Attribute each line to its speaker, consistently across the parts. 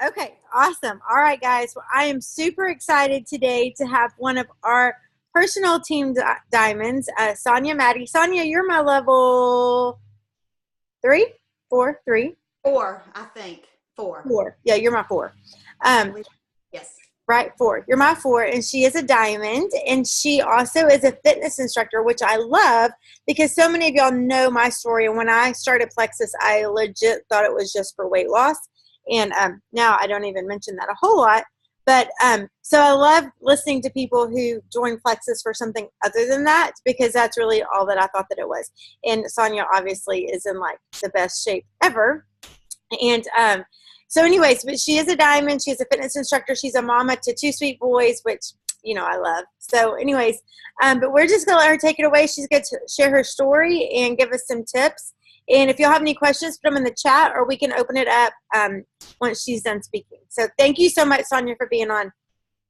Speaker 1: Okay, awesome. All right, guys. Well, I am super excited today to have one of our personal team diamonds, Sonya Mattey. Sonya, you're my level three, four, three,
Speaker 2: Four, I think. Four.
Speaker 1: four. Yeah, you're my four. Um,
Speaker 2: Yes.
Speaker 1: right, four. You're my four, and she is a diamond, and she also is a fitness instructor, which I love because so many of y'all know my story. And when I started Plexus, I legit thought it was just for weight loss, and now I don't even mention that a whole lot. But so I love listening to people who join Plexus for something other than that because that's really all that I thought that it was. And Sonya obviously is in like the best shape ever. And so anyways, but she is a diamond. She's a fitness instructor. She's a mama to two sweet boys, which, you know, I love. So anyways, but we're just going to let her take it away. She's going to share her story and give us some tips. And if you'll have any questions, put them in the chat or we can open it up once she's done speaking. So thank you so much, Sonya, for being on.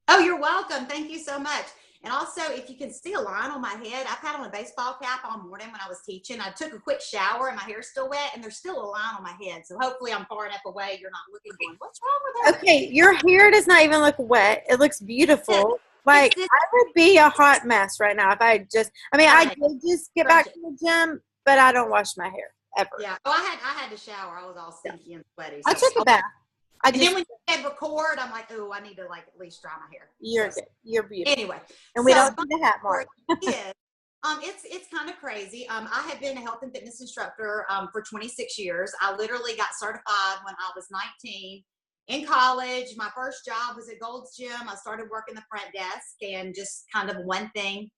Speaker 2: Oh, you're welcome. Thank you so much. And also, if you can see a line on my head, I've had on a baseball cap all morning when I was teaching. I took a quick shower and my hair's still wet and there's still a line on my head. So hopefully I'm far enough away. You're not looking going, what's wrong with her?
Speaker 1: Okay, your hair does not even look wet. It looks beautiful. Like,
Speaker 2: It's
Speaker 1: I would be a hot mess right now if I just, I mean, I did just get back to the gym, but I don't wash my hair ever.
Speaker 2: Yeah. Oh, I had to shower. I was all stinky and sweaty.
Speaker 1: I took a bath.
Speaker 2: And then when you said record, I'm like, oh, I need to like at least dry my hair.
Speaker 1: You're beautiful.
Speaker 2: Anyway,
Speaker 1: and we don't need the hat mark.
Speaker 2: It's kind of crazy. I have been a health and fitness instructor for 26 years. I literally got certified when I was 19 in college. My first job was at Gold's Gym. I started working the front desk and just kind of one thing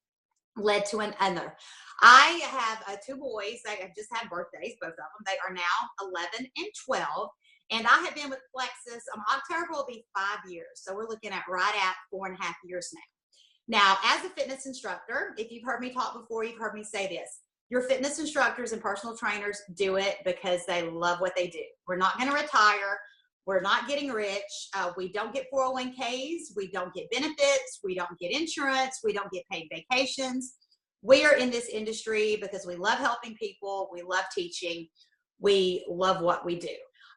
Speaker 2: led to another. I have two boys that have just had birthdays, both of them. They are now 11 and 12. And I have been with Plexus. October will be 5 years. So we're looking at right at 4.5 years now. Now, as a fitness instructor, if you've heard me talk before, you've heard me say this. Your fitness instructors and personal trainers do it because they love what they do. We're not going to retire. We're not getting rich. We don't get 401ks. We don't get benefits. We don't get insurance. We don't get paid vacations. We are in this industry because we love helping people. We love teaching. We love what we do.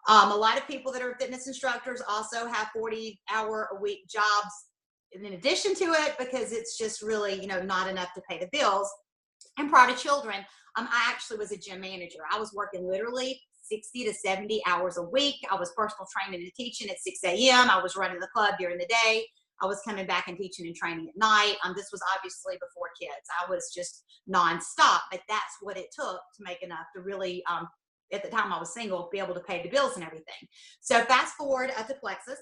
Speaker 2: A lot of people that are fitness instructors also have 40-hour-a-week jobs in addition to it because it's just really, not enough to pay the bills. And prior to children, I actually was a gym manager. I was working literally 60 to 70 hours a week. I was personal training and teaching at 6 a.m. I was running the club during the day. I was coming back and teaching and training at night. This was obviously before kids. I was just nonstop, but that's what it took to make enough to really, at the time I was single, be able to pay the bills and everything. So fast forward to Plexus.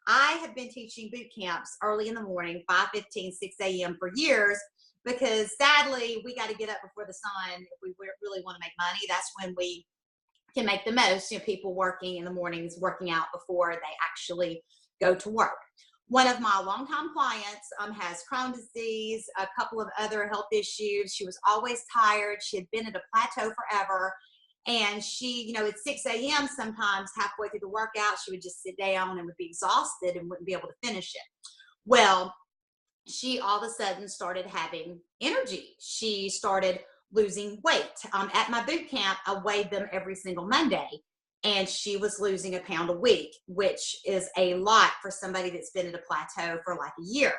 Speaker 2: I have been teaching boot camps early in the morning, 5:15, 6 a.m. for years, because sadly, we got to get up before the sun if we really want to make money. That's when we can make the most, people working in the mornings, working out before they actually go to work. One of my longtime clients has Crohn's disease, a couple of other health issues. She was always tired. She had been at a plateau forever. And she, at 6 a.m. sometimes halfway through the workout, she would just sit down and would be exhausted and wouldn't be able to finish it. Well, she all of a sudden started having energy. She started losing weight. At my boot camp, I weighed them every single Monday, and she was losing a pound a week, which is a lot for somebody that's been at a plateau for like a year.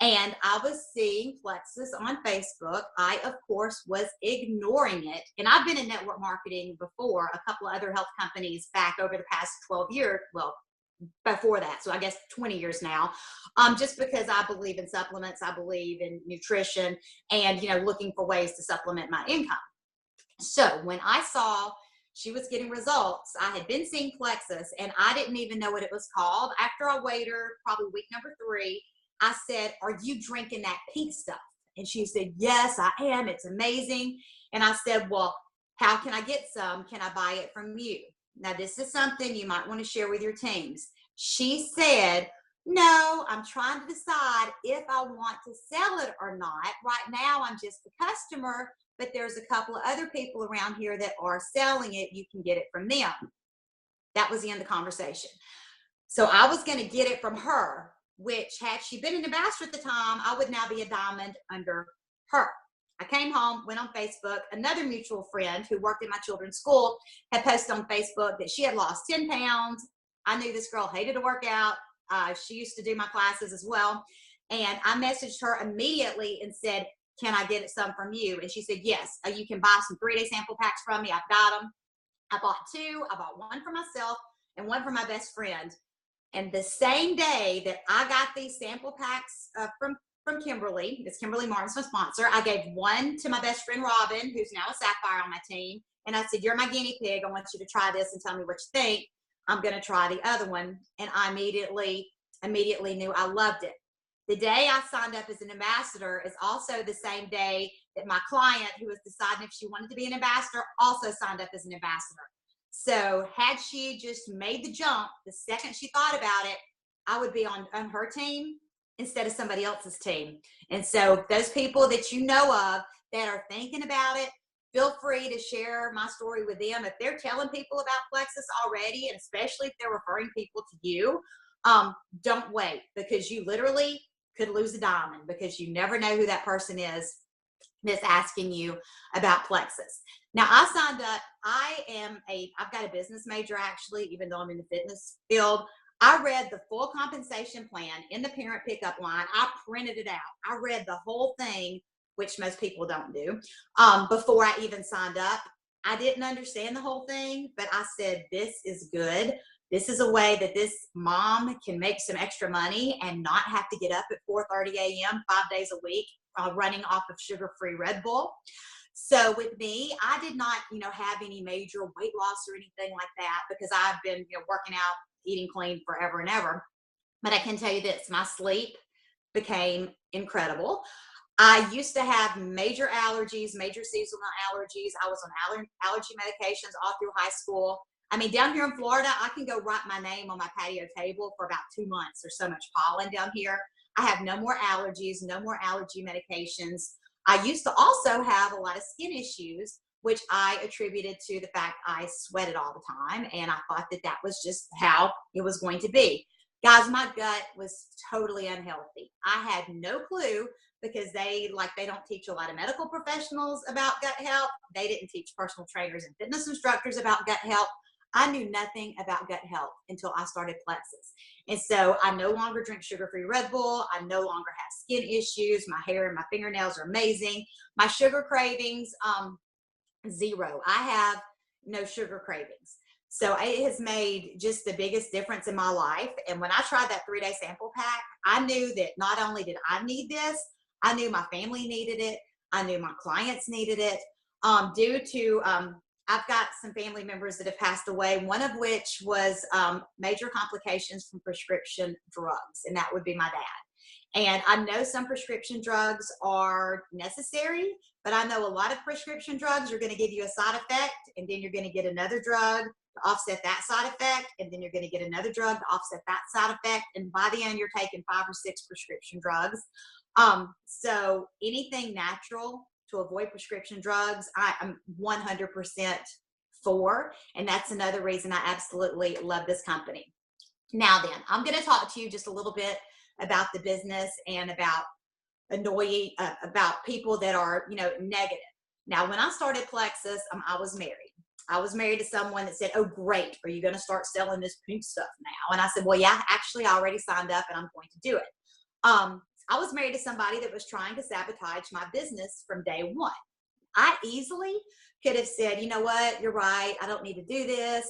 Speaker 2: And I was seeing Plexus on Facebook. I, of course, was ignoring it. And I've been in network marketing before, a couple of other health companies back over the past 12 years. Well, before that. So I guess 20 years now, just because I believe in supplements, I believe in nutrition and, looking for ways to supplement my income. So when I saw she was getting results, I had been seeing Plexus and I didn't even know what it was called. After I weighed her, probably week number 3, I said, are you drinking that pink stuff? And she said, yes, I am. It's amazing. And I said, well, how can I get some? Can I buy it from you? Now, this is something you might want to share with your teams. She said, no, I'm trying to decide if I want to sell it or not. Right now, I'm just a customer, but there's a couple of other people around here that are selling it. You can get it from them. That was the end of the conversation. So I was going to get it from her, which had she been an ambassador at the time, I would now be a diamond under her. I came home, went on Facebook. Another mutual friend who worked in my children's school had posted on Facebook that she had lost 10 pounds I knew this girl hated to work out. She used to do my classes as well. And I messaged her immediately and said, can I get some from you? And she said, yes, you can buy some 3-day sample packs from me. I've got them. I bought 2. I bought one for myself and one for my best friend. And the same day that I got these sample packs from Kimberly, Miss Kimberly Martin's my sponsor, I gave one to my best friend Robin, who's now a Sapphire on my team. And I said, you're my guinea pig. I want you to try this and tell me what you think. I'm going to try the other one. And I immediately knew I loved it. The day I signed up as an ambassador is also the same day that my client, who was deciding if she wanted to be an ambassador, also signed up as an ambassador. So had she just made the jump the second she thought about it, I would be on her team instead of somebody else's team. And so those people that you know of that are thinking about it, feel free to share my story with them. If they're telling people about Plexus already, and especially if they're referring people to you, don't wait, because you literally could lose a diamond, because you never know who that person is that's asking you about Plexus. Now, I signed up. I've got a business major, actually, even though I'm in the fitness field. I read the full compensation plan in the parent pickup line. I printed it out. I read the whole thing, which most people don't do, before I even signed up. I didn't understand the whole thing, but I said, this is good. This is a way that this mom can make some extra money and not have to get up at 4:30 a.m. 5 days a week, running off of sugar-free Red Bull. So with me, I did not, have any major weight loss or anything like that, because I've been, working out, eating clean forever and ever. But I can tell you this, my sleep became incredible. I used to have major allergies, major seasonal allergies. I was on allergy medications all through high school. I mean, down here in Florida, I can go write my name on my patio table for about 2 months. There's so much pollen down here. I have no more allergies, no more allergy medications. I used to also have a lot of skin issues, which I attributed to the fact I sweated all the time. And I thought that that was just how it was going to be. Guys, my gut was totally unhealthy. I had no clue, because they don't teach a lot of medical professionals about gut health. They didn't teach personal trainers and fitness instructors about gut health. I knew nothing about gut health until I started Plexus. And so I no longer drink sugar-free Red Bull. I no longer have skin issues. My hair and my fingernails are amazing. My sugar cravings, zero. I have no sugar cravings. So it has made just the biggest difference in my life. And when I tried that 3-day sample pack, I knew that not only did I need this, I knew my family needed it. I knew my clients needed it. Due to I've got some family members that have passed away, one of which was major complications from prescription drugs, and that would be my dad. And I know some prescription drugs are necessary, but I know a lot of prescription drugs are going to give you a side effect, and then you're going to get another drug to offset that side effect, and then you're going to get another drug to offset that side effect, and by the end, you're taking 5 or 6 prescription drugs. So anything natural to avoid prescription drugs, I am 100% for, and that's another reason I absolutely love this company. Now then, I'm going to talk to you just a little bit about the business and about about people that are, negative. Now, when I started Plexus, I was married. I was married to someone that said, oh, great, are you going to start selling this pink stuff now? And I said, well, yeah, actually, I already signed up and I'm going to do it. I was married to somebody that was trying to sabotage my business from day one. I easily could have said, you know what, you're right, I don't need to do this.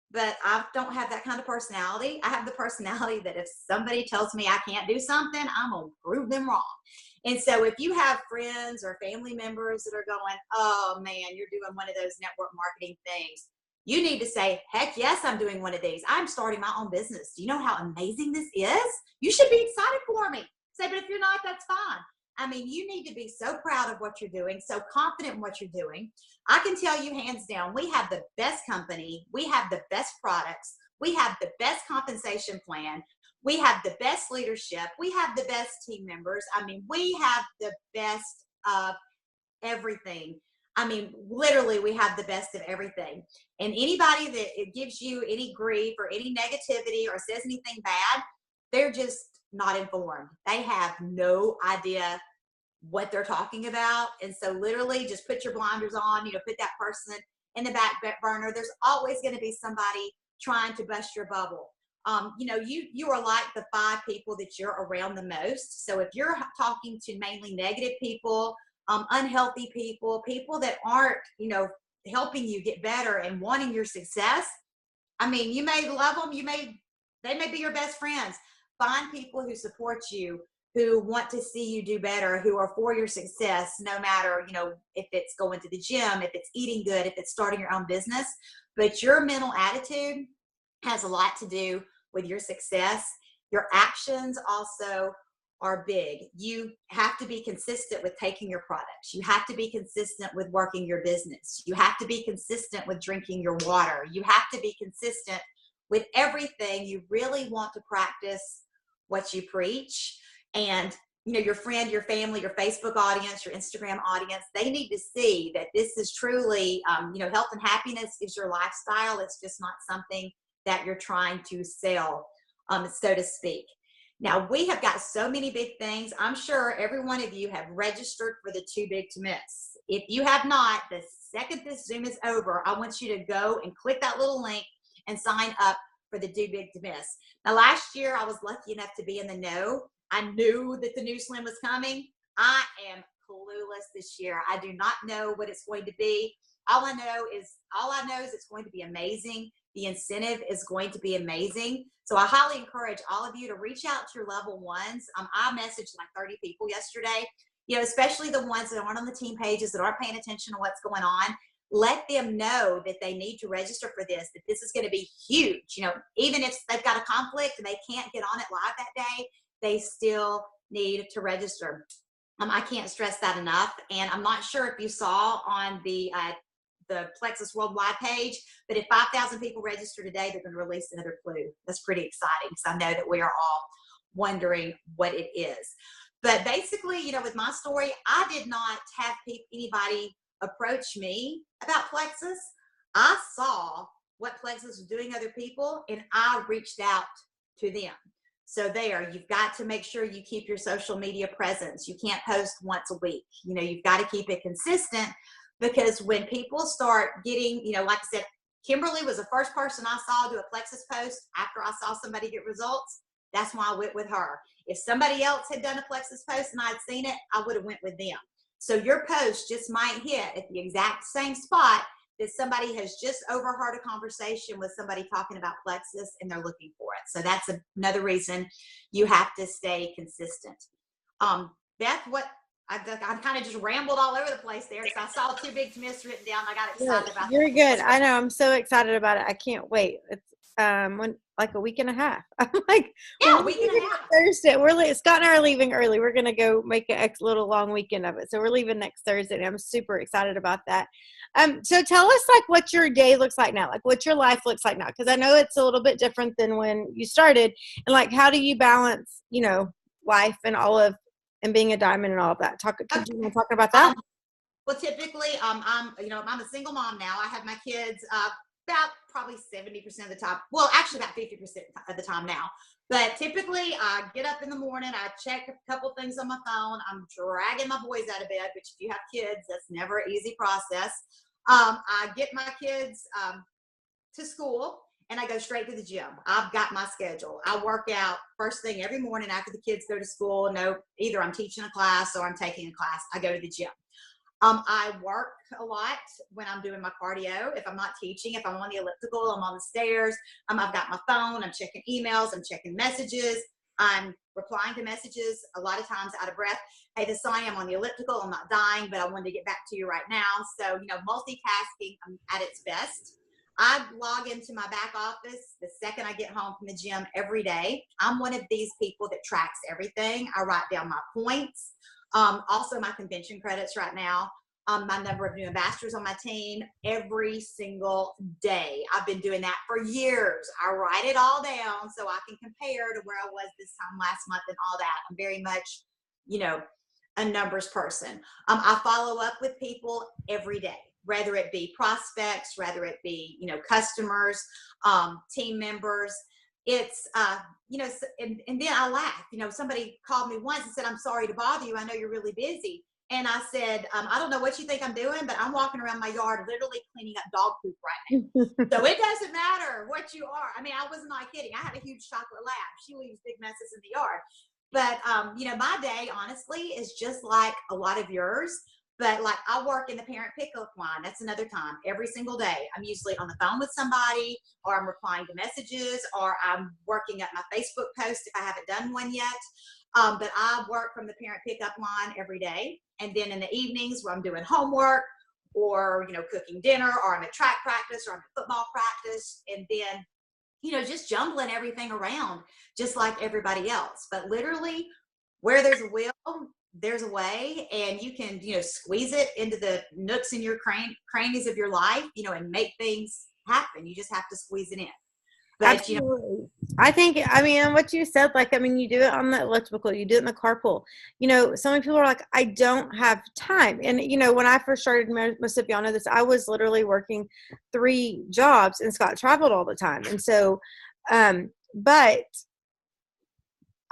Speaker 2: But I don't have that kind of personality. I have the personality that if somebody tells me I can't do something, I'm going to prove them wrong. And so if you have friends or family members that are going, oh man, you're doing one of those network marketing things, you need to say, heck yes, I'm doing one of these. I'm starting my own business. Do you know how amazing this is? You should be excited for me. Say, but if you're not, that's fine. I mean, you need to be so proud of what you're doing, so confident in what you're doing. I can tell you hands down, we have the best company. We have the best products. We have the best compensation plan. We have the best leadership. We have the best team members. I mean, we have the best of everything. I mean, literally, we have the best of everything. And anybody that gives you any grief or any negativity or says anything bad, they're just not informed. They have no idea what they're talking about. And so literally just put your blinders on, put that person in the back burner. There's always going to be somebody trying to bust your bubble. You are like the 5 people that you're around the most. So if you're talking to mainly negative people, unhealthy people, people that aren't, helping you get better and wanting your success, I mean, you may love them, they may be your best friends. Find people who support you, who want to see you do better, who are for your success, no matter, if it's going to the gym, if it's eating good, if it's starting your own business. But your mental attitude has a lot to do with your success. Your actions also are big. You have to be consistent with taking your products. You have to be consistent with working your business. You have to be consistent with drinking your water. You have to be consistent with everything. You really want to practice what you preach. And your friend, your family, your Facebook audience, your Instagram audience, they need to see that this is truly, health and happiness is your lifestyle. It's just not something that you're trying to sell, so to speak. Now, we have got so many big things. I'm sure every one of you have registered for the Too Big to Miss. If you have not, the second this Zoom is over, I want you to go and click that little link and sign up for the Too Big to Miss. Now, last year, I was lucky enough to be in the know. I knew that the new slim was coming. I am clueless this year. I do not know what it's going to be. All I know is it's going to be amazing. The incentive is going to be amazing. So I highly encourage all of you to reach out to your level ones. I messaged like 30 people yesterday, especially the ones that aren't on the team pages, that aren't paying attention to what's going on. Let them know that they need to register for this, that this is going to be huge. Even if they've got a conflict and they can't get on it live that day, they still need to register. I can't stress that enough. And I'm not sure if you saw on the Plexus Worldwide page, but if 5,000 people register today, they're going to release another clue. That's pretty exciting, because I know that we are all wondering what it is. But basically, with my story, I did not have anybody approach me about Plexus. I saw what Plexus was doing to other people, and I reached out to them. So you've got to make sure you keep your social media presence. You can't post once a week. You've got to keep it consistent, because when people start getting, like I said, Kimberly was the first person I saw do a Plexus post after I saw somebody get results. That's why I went with her. If somebody else had done a Plexus post and I'd seen it, I would have went with them. So your post just might hit at the exact same spot that somebody has just overheard a conversation with somebody talking about Plexus and they're looking for it. So that's another reason you have to stay consistent. Beth, I kind of just rambled all over the place there, because I saw Too Big to Miss written down. I got excited about it.
Speaker 1: You're good. I know. I'm so excited about it. I can't wait. It's like a week and a half. I'm like,
Speaker 2: yeah, a week and a half.
Speaker 1: Thursday. Scott and I are leaving early. We're gonna go make a little long weekend of it. So we're leaving next Thursday, and I'm super excited about that. So tell us like what your day looks like now, like what your life looks like now, because I know it's a little bit different than when you started, and like how do you balance, life and and being a diamond and all of that. Could you talk about that?
Speaker 2: Well, typically, I'm a single mom now. I have my kids about probably 70% of the time. Well, actually about 50% of the time now. But typically, I get up in the morning, I check a couple things on my phone. I'm dragging my boys out of bed, which if you have kids, that's never an easy process. I get my kids to school, and I go straight to the gym. I've got my schedule. I work out first thing every morning after the kids go to school. Either I'm teaching a class or I'm taking a class. I go to the gym. I work a lot when I'm doing my cardio. If I'm not teaching, if I'm on the elliptical, I'm on the stairs. I've got my phone. I'm checking emails. I'm checking messages. I'm replying to messages a lot of times out of breath. Hey, this Sonya, I'm on the elliptical. I'm not dying, but I wanted to get back to you right now. So, multitasking at its best. I log into my back office the second I get home from the gym every day. I'm one of these people that tracks everything. I write down my points, also my convention credits right now, my number of new ambassadors on my team every single day. I've been doing that for years. I write it all down so I can compare to where I was this time last month and all that. I'm very much, a numbers person. I follow up with people every day, whether it be prospects, whether it be, customers, team members. It's, and then I laugh. Somebody called me once and said, I'm sorry to bother you. I know you're really busy. And I said, I don't know what you think I'm doing, but I'm walking around my yard literally cleaning up dog poop right now. So it doesn't matter what you are. I mean, I was not kidding. I have a huge chocolate lab. She leaves big messes in the yard. But, you know, my day, honestly, is just like a lot of yours. But like I work in the parent pickup line. That's another time every single day. I'm usually on the phone with somebody, or I'm replying to messages, or I'm working up my Facebook post if I haven't done one yet. But I work from the parent pickup line every day. And then in the evenings where I'm doing homework, or, you know, cooking dinner, or I'm at track practice, or I'm at football practice. And then, you know, just jumbling everything around just like everybody else. But literally, where there's a will, there's a way, and you can, you know, squeeze it into the nooks and your crannies of your life, you know, and make things happen. You just have to squeeze it in. But,
Speaker 1: Absolutely. You know, I think, I mean, what you said, like, I mean, you do it on the elliptical, you do it in the carpool. You know, so many people are like, I don't have time. And, you know, when I first started, most of y'all know this, I was literally working 3 jobs, and Scott traveled all the time. And so, but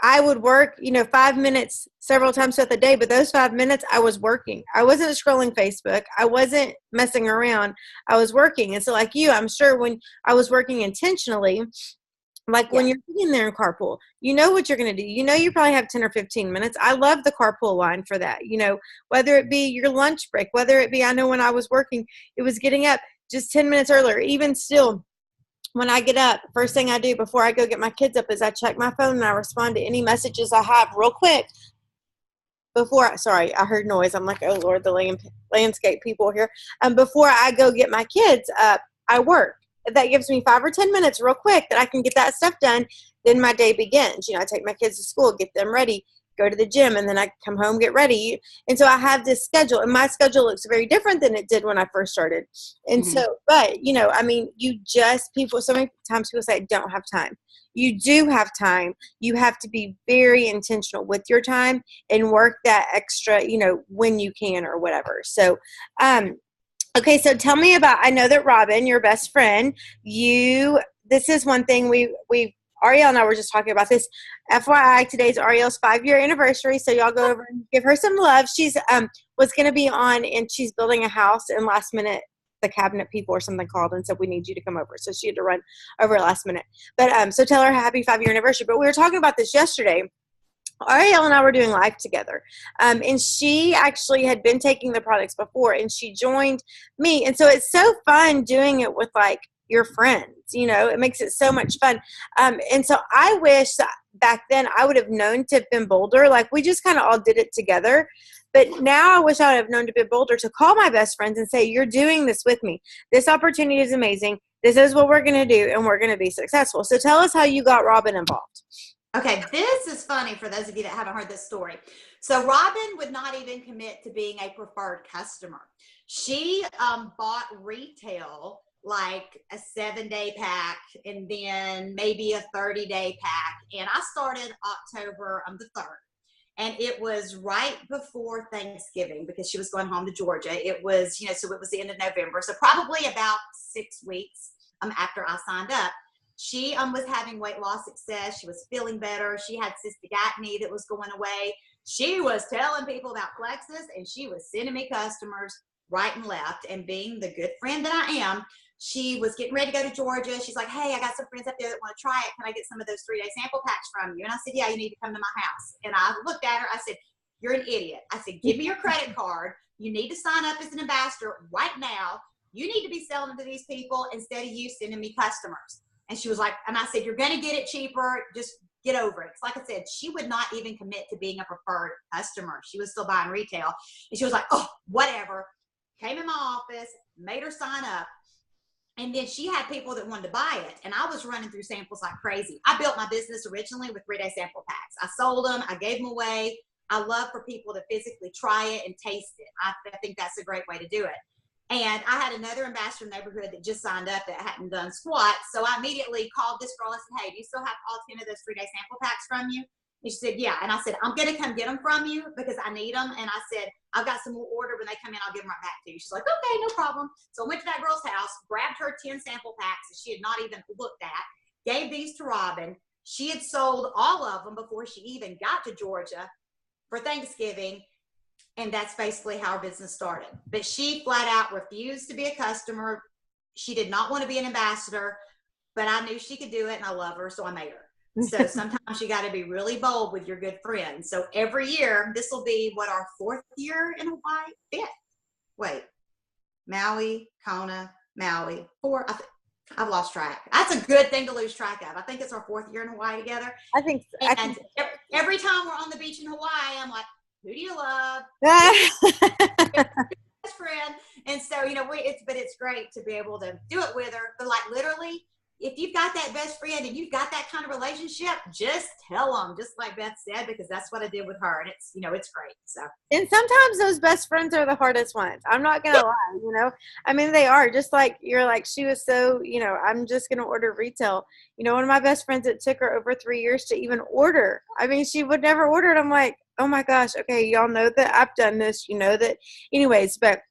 Speaker 1: I would work, you know, 5 minutes several times throughout the day, but those 5 minutes I was working. I wasn't scrolling Facebook. I wasn't messing around. I was working. And so like you, I'm sure when I was working intentionally, like when you're sitting there in carpool, you know what you're going to do. You know, you probably have 10 or 15 minutes. I love the carpool line for that. You know, whether it be your lunch break, whether it be, I know when I was working, it was getting up just 10 minutes earlier. Even still, when I get up, first thing I do before I go get my kids up is I check my phone and I respond to any messages I have real quick sorry, I heard noise. I'm like, oh Lord, the landscape people here. Before I go get my kids up, I work. That gives me 5 or 10 minutes real quick that I can get that stuff done. Then my day begins. You know, I take my kids to school, get them ready, go to the gym, and then I come home, get ready. And so I have this schedule, and my schedule looks very different than it did when I first started. And so, but, you know, I mean, so many times people say, don't have time. You do have time. You have to be very intentional with your time and work that extra, you know, when you can or whatever. So, okay, so tell me about, I know that Robin, your best friend, this is one thing Ariele and I were just talking about this. FYI, today's Ariele's 5-year anniversary, so y'all go over and give her some love. She's was going to be on, and she's building a house, and last minute the cabinet people or something called and said, we need you to come over. So she had to run over last minute. But so tell her happy 5-year anniversary. But we were talking about this yesterday. Ariele and I were doing life together. And she actually had been taking the products before, and she joined me. And so it's so fun doing it with like your friends, you know, it makes it so much fun. And so I wish that back then I would have known to have been bolder. Like we just kind of all did it together. But now I wish I would have known to be bolder, to call my best friends and say, you're doing this with me. This opportunity is amazing. This is what we're going to do, and we're going to be successful. So tell us how you got Robin involved.
Speaker 2: Okay, this is funny for those of you that haven't heard this story. So Robin would not even commit to being a preferred customer. She bought retail, like a 7-day pack and then maybe a 30-day pack. And I started October the 3rd. And it was right before Thanksgiving because she was going home to Georgia. It was, you know, so it was the end of November. So probably about 6 weeks after I signed up. She was having weight loss success. She was feeling better. She had cystic acne that was going away. She was telling people about Plexus, and she was sending me customers right and left. And being the good friend that I am, she was getting ready to go to Georgia. She's like, hey, I got some friends up there that want to try it. Can I get some of those 3-day sample packs from you? And I said, yeah, you need to come to my house. And I looked at her. I said, you're an idiot. I said, give me your credit card. You need to sign up as an ambassador right now. You need to be selling to these people instead of you sending me customers. And she was like, and I said, you're going to get it cheaper. Just get over it. It's like I said, she would not even commit to being a preferred customer. She was still buying retail. And she was like, oh, whatever. Came in my office, made her sign up. And then she had people that wanted to buy it. And I was running through samples like crazy. I built my business originally with 3-day sample packs. I sold them. I gave them away. I love for people to physically try it and taste it. I think that's a great way to do it. And I had another ambassador in the neighborhood that just signed up that hadn't done squat. So I immediately called this girl and said, hey, do you still have all 10 of those 3-day sample packs from you? And she said, yeah. And I said, I'm going to come get them from you because I need them. And I said, I've got some more order. When they come in, I'll give them right back to you. She's like, okay, no problem. So I went to that girl's house, grabbed her 10 sample packs that she had not even looked at, gave these to Robin. She had sold all of them before she even got to Georgia for Thanksgiving. And that's basically how our business started. But she flat out refused to be a customer. She did not want to be an ambassador, but I knew she could do it and I love her, so I made her. So sometimes you got to be really bold with your good friends. So every year, this will be what, our 4th year in Hawaii? 5th. Wait, Maui, Kona, Maui, 4. I've lost track. That's a good thing to lose track of. I think it's our 4th year in Hawaii together.
Speaker 1: I think so.
Speaker 2: And every time we're on the beach in Hawaii, I'm like, who do you love? Best friend. And so, you know, it's great to be able to do it with her. But like literally, if you've got that best friend and you've got that kind of relationship, just tell them, just like Beth said, because that's what I did with her. And it's, you know, it's great. So,
Speaker 1: and sometimes those best friends are the hardest ones. I'm not going to lie, you know, I mean, they are just like, you're like, she was so, you know, I'm just going to order retail. You know, one of my best friends, it took her over 3 years to even order. I mean, she would never order it. I'm like, oh my gosh. Okay. Y'all know that I've done this, you know that anyways, but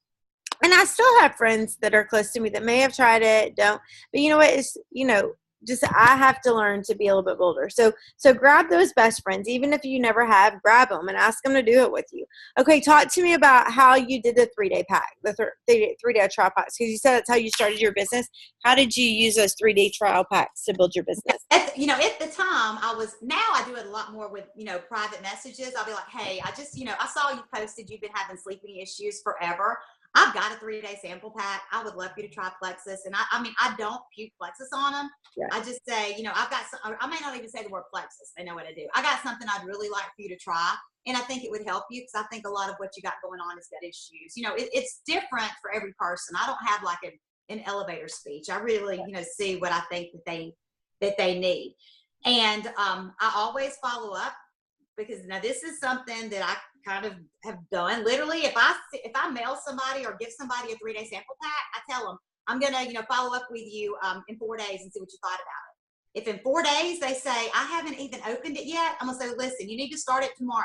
Speaker 1: and I still have friends that are close to me that may have tried it, don't. But you know what? It's, you know, just I have to learn to be a little bit bolder. So grab those best friends, even if you never have, grab them and ask them to do it with you. Okay, talk to me about how you did the 3-day pack, the 3-day trial packs, because you said that's how you started your business. How did you use those 3-day trial packs to build your business?
Speaker 2: You know, at the time now I do it a lot more with, you know, private messages. I'll be like, hey, I just, you know, I saw you posted you've been having sleeping issues forever. I've got a 3-day sample pack. I would love for you to try Plexus. And I mean, I don't puke Plexus on them. Yeah. I just say, you know, I've got some, I may not even say the word Plexus. They know what I do. I got something I'd really like for you to try. And I think it would help you because I think a lot of what you got going on is gut issues. You know, it's different for every person. I don't have like an elevator speech. I really, you know, see what I think that they need. And I always follow up because now this is something that I kind of have done. Literally, if I mail somebody or give somebody a 3-day sample pack, I tell them, I'm going to, you know, follow up with you in 4 days and see what you thought about it. If in 4 days they say, I haven't even opened it yet, I'm going to say, listen, you need to start it tomorrow.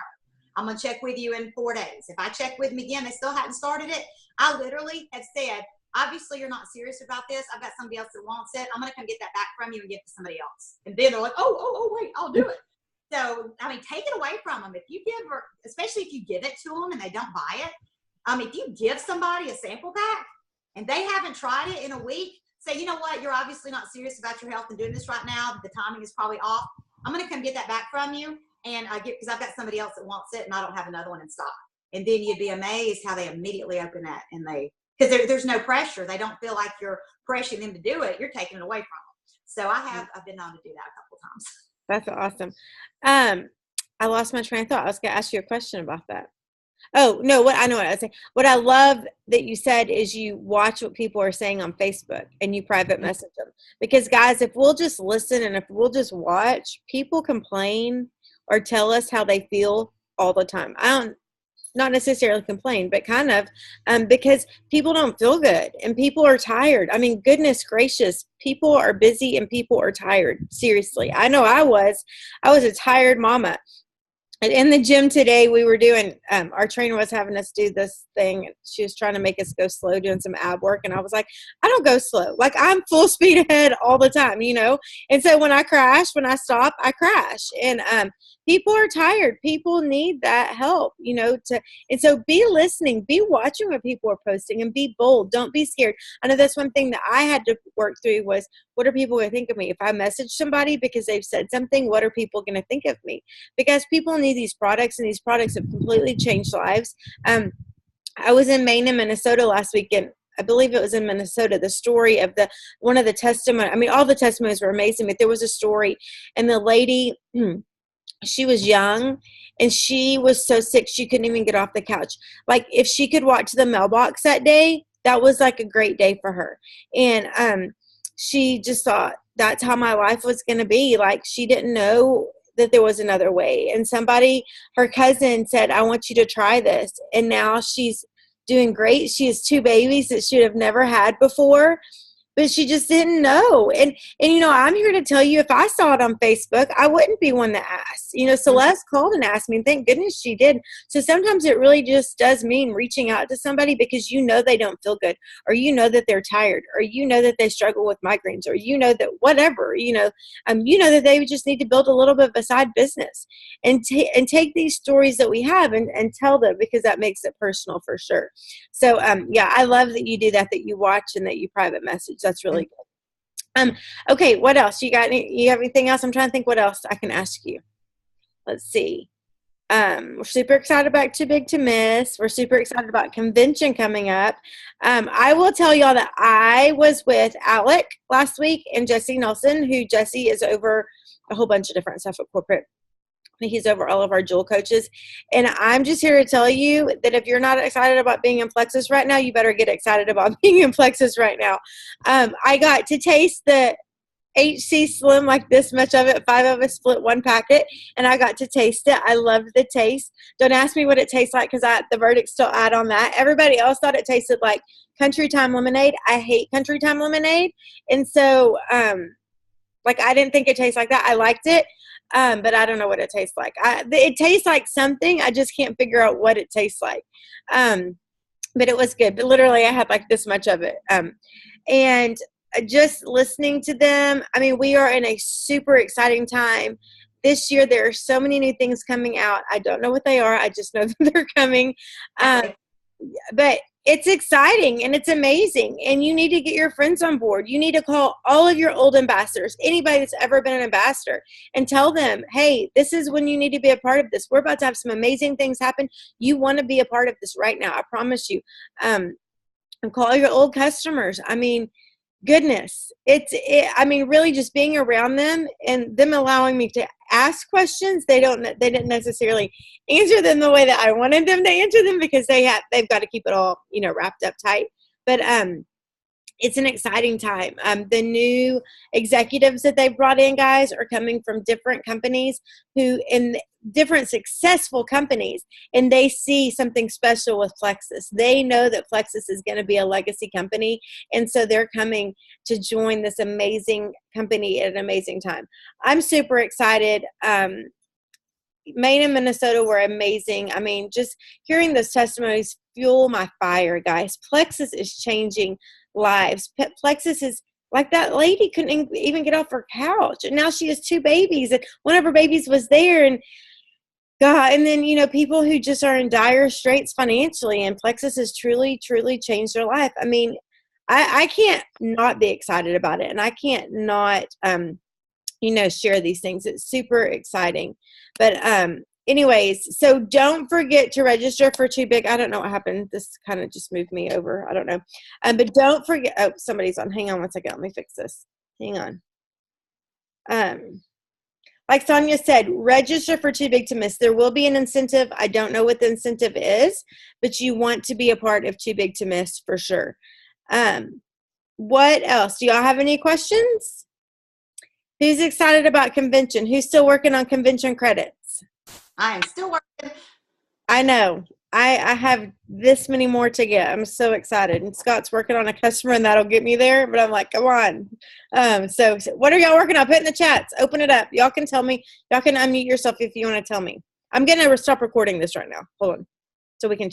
Speaker 2: I'm going to check with you in 4 days. If I check with them again, they still haven't started it, I literally have said, obviously you're not serious about this. I've got somebody else that wants it. I'm going to come get that back from you and give it to somebody else. And then they're like, oh, wait, I'll do it. So, I mean, take it away from them. If you give, or especially if you give it to them and they don't buy it, if you give somebody a sample pack and they haven't tried it in a week, say, you know what, you're obviously not serious about your health and doing this right now. The timing is probably off. I'm going to come get that back from you and because I've got somebody else that wants it and I don't have another one in stock. And then you'd be amazed how they immediately open that and because there's no pressure. They don't feel like you're pressuring them to do it. You're taking it away from them. So I've been known to do that a couple of times.
Speaker 1: That's awesome. I lost my train of thought. I was going to ask you a question about that. Oh, no, I know what I was saying. What I love that you said is you watch what people are saying on Facebook and you private message them. Because, guys, if we'll just listen and if we'll just watch, people complain or tell us how they feel all the time. Not necessarily complain, but kind of because people don't feel good and people are tired. I mean, goodness gracious, people are busy and people are tired. Seriously. I know I was a tired mama. And in the gym today, we were doing, our trainer was having us do this thing. She was trying to make us go slow doing some ab work. And I was like, I don't go slow. Like I'm full speed ahead all the time, you know? And so when I stop, I crash. And people are tired. People need that help, you know, and so be listening, be watching what people are posting and be bold. Don't be scared. I know that's one thing that I had to work through was what are people going to think of me? If I message somebody because they've said something, what are people going to think of me? Because people need these products and these products have completely changed lives. I was in Maine and Minnesota last weekend. I believe it was in Minnesota, the story of one of the testimony. I mean, all the testimonies were amazing, but there was a story and the lady, she was young and she was so sick she couldn't even get off the couch. Like if she could walk to the mailbox that day, that was like a great day for her. And she just thought that's how my life was going to be. Like she didn't know that there was another way. And her cousin said, I want you to try this. And now she's doing great. She has 2 babies that she would have never had before. but she just didn't know. And I'm here to tell you, if I saw it on Facebook, I wouldn't be one to ask. Celeste called and asked me, and thank goodness she did. So sometimes it really just does mean reaching out to somebody because they don't feel good, or that they're tired, or that they struggle with migraines, or that whatever, that they just need to build a little bit of a side business, and take these stories that we have and tell them, because that makes it personal for sure. So yeah, I love that you do that you watch and that you private message. That's really good. Okay, what else? You have anything else? I'm trying to think what else I can ask you. Let's see. We're super excited about Too Big to Miss. We're super excited about convention coming up. I will tell y'all that I was with Alec last week and Jesse Nelson, who Jesse is over a whole bunch of different stuff at corporate. He's over all of our jewel coaches. And I'm just here to tell you that if you're not excited about being in Plexus right now, you better get excited about being in Plexus right now. I got to taste the HC Slim, like this much of it. 5 of us split one packet, and I got to taste it. I loved the taste. Don't ask me what it tastes like, because the verdict's still out on that. Everybody else thought it tasted like Country Time lemonade. I hate Country Time lemonade. And so, I didn't think it tastes like that. I liked it. But I don't know what it tastes like. It tastes like something. I just can't figure out what it tastes like. But it was good. But literally, I had like this much of it. And just listening to them, I mean, we are in a super exciting time. This year, there are so many new things coming out. I don't know what they are. I just know that they're coming. But it's exciting and it's amazing. And you need to get your friends on board. You need to call all of your old ambassadors, anybody that's ever been an ambassador, and tell them, hey, this is when you need to be a part of this. We're about to have some amazing things happen. You want to be a part of this right now. I promise you. And call your old customers. I mean, goodness, really just being around them and them allowing me to ask questions. They didn't necessarily answer them the way that I wanted them to answer them, because they've got to keep it all, wrapped up tight. But it's an exciting time. The new executives that they've brought in, guys, are coming from different companies in different successful companies, and they see something special with Plexus. They know that Plexus is going to be a legacy company, and so they're coming to join this amazing company at an amazing time. I'm super excited. Maine and Minnesota were amazing. I mean, just hearing those testimonies fuel my fire, guys. Plexus is changing lives. Plexus is like, that lady couldn't even get off her couch, and now she has 2 babies, and one of her babies was there, and God, and then people who just are in dire straits financially, and Plexus has truly changed their life. I mean, I can't not be excited about it, and I can't not share these things. It's super exciting. But anyways, so don't forget to register for Too Big. I don't know what happened. This kind of just moved me over. I don't know. But don't forget. Oh, somebody's on. Hang on one second. Let me fix this. Hang on. Like Sonya said, register for Too Big to Miss. There will be an incentive. I don't know what the incentive is, but you want to be a part of Too Big to Miss for sure. What else? Do y'all have any questions? Who's excited about convention? Who's still working on convention credits?
Speaker 2: I am still working.
Speaker 1: I know. I have this many more to get. I'm so excited. And Scott's working on a customer, and that'll get me there. But I'm like, come on. So what are y'all working on? Put in the chats. Open it up. Y'all can tell me. Y'all can unmute yourself if you want to tell me. I'm going to stop recording this right now. Hold on. So we can